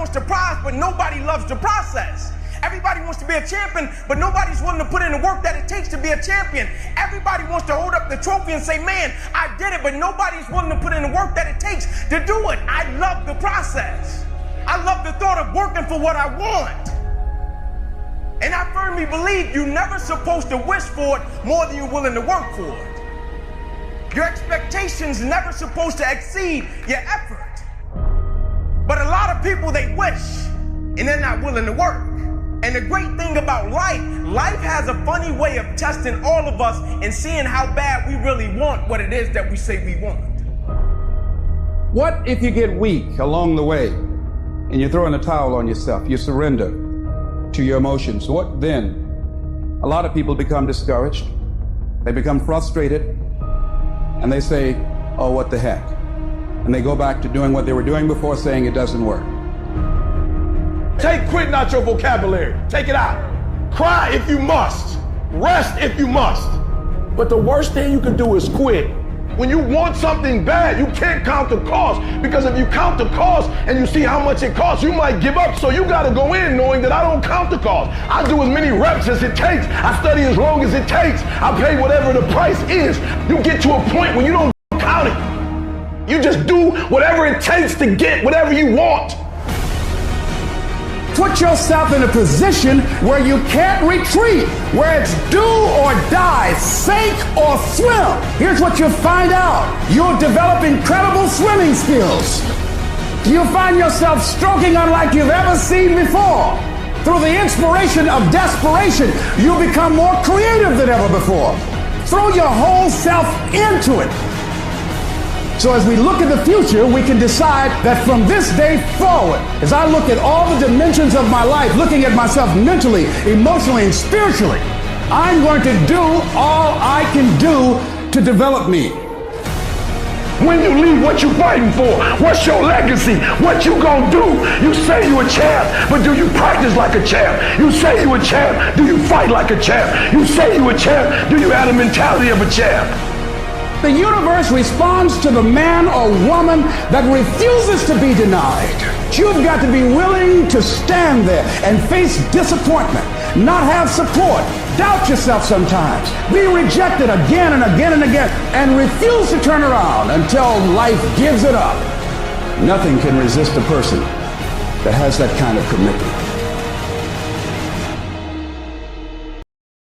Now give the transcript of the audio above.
wants the prize, but nobody loves the process. Everybody wants to be a champion, but nobody's willing to put in the work that it takes to be a champion. Everybody wants to hold up the trophy and say, man, I did it, but nobody's willing to put in the work that it takes to do it. I love the process. I love the thought of working for what I want. And I firmly believe you're never supposed to wish for it more than you're willing to work for it. Your expectations never supposed to exceed your effort. But a lot of people, they wish, and they're not willing to work. And the great thing about life has a funny way of testing all of us and seeing how bad we really want what it is that we say we want. What if you get weak along the way and you throw in a towel on yourself, you surrender to your emotions? What then? A lot of people become discouraged, they become frustrated, and they say, oh, what the heck? And they go back to doing what they were doing before, saying it doesn't work. Take quitting out your vocabulary. Take it out. Cry if you must. Rest if you must. But the worst thing you can do is quit. When you want something bad, you can't count the cost, because if you count the cost and you see how much it costs, you might give up. So you got to go in knowing that I don't count the cost. I do as many reps as it takes. I study as long as it takes. I pay whatever the price is. You get to a point when you don't count it. You just do whatever it takes to get whatever you want. Put yourself in a position where you can't retreat, where it's do or die, sink or swim. Here's what you'll find out. You'll develop incredible swimming skills. You'll find yourself stroking unlike you've ever seen before. Through the inspiration of desperation, you'll become more creative than ever before. Throw your whole self into it. So as we look at the future, we can decide that from this day forward, as I look at all the dimensions of my life, looking at myself mentally, emotionally, and spiritually, I'm going to do all I can do to develop me. When you leave, what you fighting for? What's your legacy? What you gonna do? You say you a champ, but do you practice like a champ? You say you a champ, do you fight like a champ? You say you a champ, do you have the mentality of a champ? The universe responds to the man or woman that refuses to be denied. You've got to be willing to stand there and face disappointment, not have support, doubt yourself sometimes, be rejected again and again and again, and refuse to turn around until life gives it up. Nothing can resist a person that has that kind of commitment.